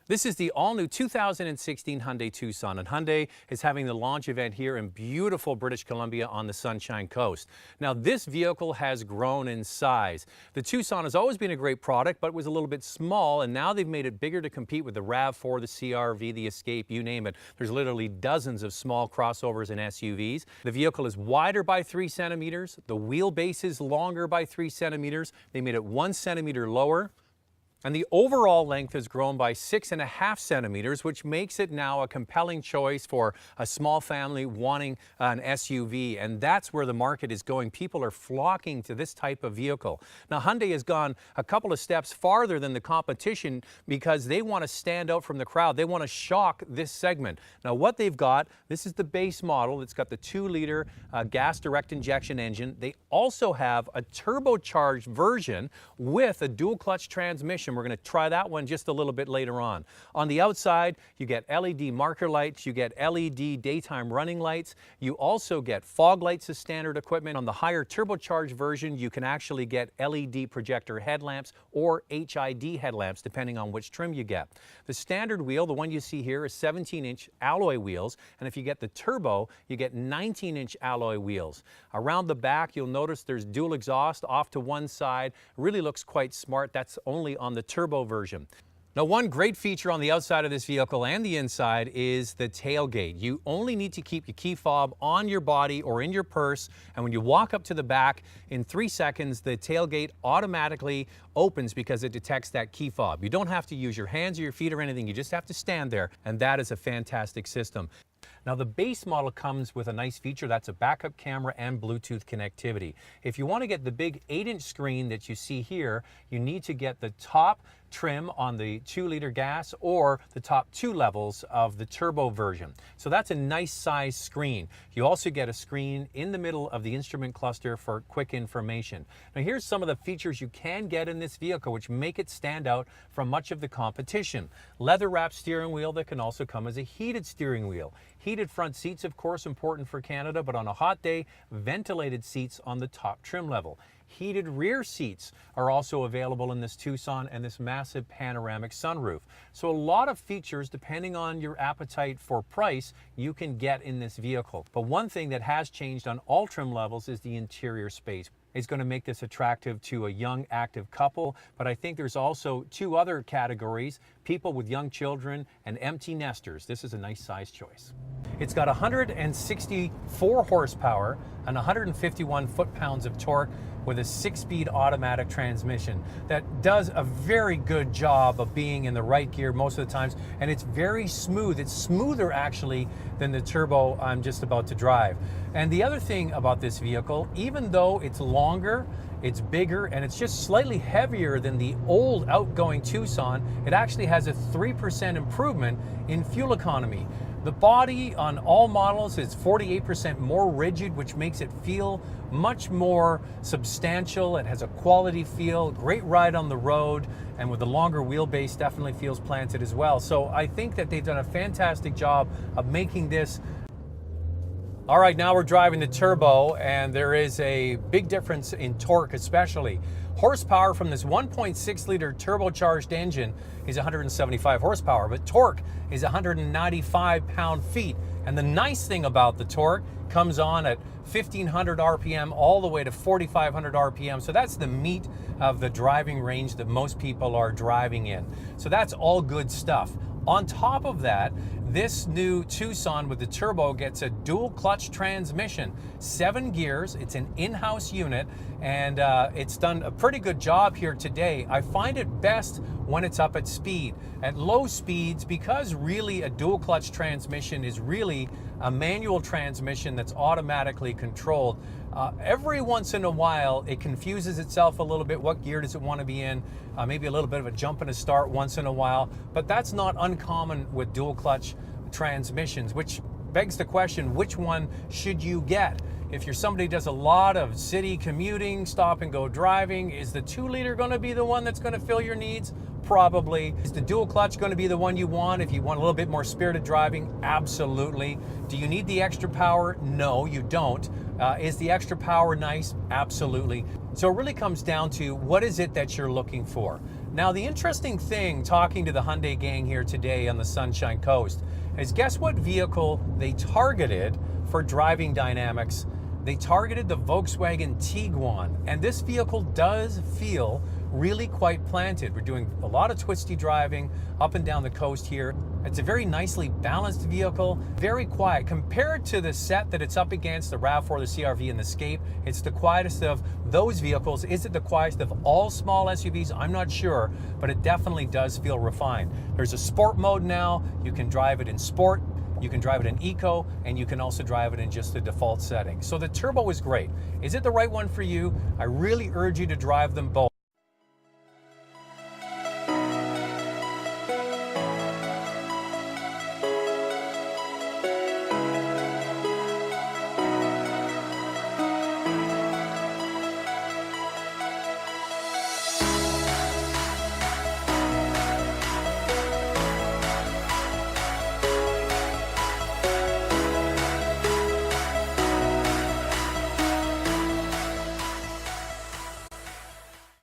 This is the all-new 2016 Hyundai Tucson, and Hyundai is having the launch event here in beautiful British Columbia on the Sunshine Coast. Now, this vehicle has grown in size. The Tucson has always been a great product, but was a little bit small, and now they've made it bigger to compete with the RAV4, the CR-V, the Escape, you name it. There's literally dozens of small crossovers and SUVs. The vehicle is wider by 3 centimeters. The wheelbase is longer by 3 centimeters. They made it 1 centimeter lower. And the overall length has grown by 6.5 centimeters, which makes it now a compelling choice for a small family wanting an SUV. And that's where the market is going. People are flocking to this type of vehicle. Now, Hyundai has gone a couple of steps farther than the competition because they want to stand out from the crowd. They want to shock this segment. Now, what they've got, this is the base model. It's got the 2-liter gas direct injection engine. They also have a turbocharged version with a dual clutch transmission. We're going to try that one just a little bit later on. On the outside, you get LED marker lights, you get LED daytime running lights, you also get fog lights as standard equipment. On the higher turbocharged version, you can actually get LED projector headlamps or HID headlamps, depending on which trim you get. The standard wheel, the one you see here, is 17-inch alloy wheels, and if you get the turbo, you get 19-inch alloy wheels. Around the back, you'll notice there's dual exhaust off to one side. Really looks quite smart. That's only on the turbo version. Now, one great feature on the outside of this vehicle and the inside is the tailgate. You only need to keep your key fob on your body or in your purse, and when you walk up to the back, in 3 seconds, the tailgate automatically opens because it detects that key fob. You don't have to use your hands or your feet or anything. You just have to stand there, and that is a fantastic system. Now, the base model comes with a nice feature. That's a backup camera and Bluetooth connectivity. If you want to get the big 8-inch screen that you see here, you need to get the top trim on the 2-liter gas or the top 2 levels of the turbo version. So that's a nice size screen. You also get a screen in the middle of the instrument cluster for quick information. Now, here's some of the features you can get in this vehicle which make it stand out from much of the competition. Leather wrapped steering wheel that can also come as a heated steering wheel. Heated front seats, of course, important for Canada, but on a hot day, ventilated seats on the top trim level. Heated rear seats are also available in this Tucson, and this massive panoramic sunroof. So a lot of features, depending on your appetite for price, you can get in this vehicle. But one thing that has changed on all trim levels is the interior space. It's going to make this attractive to a young, active couple, but I think there's also 2 other categories: people with young children and empty nesters. This is a nice size choice. It's got 164 horsepower and 151 foot-pounds of torque with a 6-speed automatic transmission that does a very good job of being in the right gear most of the times, and it's very smooth. It's smoother actually than the turbo I'm just about to drive. And the other thing about this vehicle, even though it's longer, it's bigger, and it's just slightly heavier than the old outgoing Tucson, it actually has a 3% improvement in fuel economy. The body on all models is 48% more rigid, which makes it feel much more substantial. It has a quality feel, great ride on the road, and with the longer wheelbase, definitely feels planted as well. So I think that they've done a fantastic job of making this. All right, now we're driving the turbo, and there is a big difference in torque especially. Horsepower from this 1.6-liter turbocharged engine is 175 horsepower, but torque is 195 pound-feet. And the nice thing about the torque comes on at 1,500 RPM all the way to 4,500 RPM. So that's the meat of the driving range that most people are driving in. So that's all good stuff. On top of that, this new Tucson with the turbo gets a dual clutch transmission, 7 gears. It's an in-house unit, and it's done a pretty good job here today. I find it best when it's up at speed. At low speeds, because really a dual clutch transmission is really a manual transmission that's automatically controlled, every once in a while it confuses itself a little bit. What gear does it want to be in? Maybe a little bit of a jump and a start once in a while, but that's not uncommon with dual clutch transmissions, which begs the question, which one should you get? If you're somebody who does a lot of city commuting, stop and go driving, is the 2-liter going to be the one that's going to fill your needs? Probably. Is the dual clutch going to be the one you want if you want a little bit more spirited driving? Absolutely. Do you need the extra power? No, you don't. Is the extra power nice? Absolutely. So it really comes down to what is it that you're looking for. Now, the interesting thing talking to the Hyundai gang here today on the Sunshine Coast is guess what vehicle they targeted for driving dynamics? They targeted the Volkswagen Tiguan, and this vehicle does feel really quite planted. We're doing a lot of twisty driving up and down the coast here. It's a very nicely balanced vehicle, very quiet. Compared to the set that it's up against, the RAV4, the CR-V, and the Escape, it's the quietest of those vehicles. Is it the quietest of all small SUVs? I'm not sure, but it definitely does feel refined. There's a sport mode now. You can drive it in sport, you can drive it in eco, and you can also drive it in just the default setting. So the turbo is great. Is it the right one for you? I really urge you to drive them both.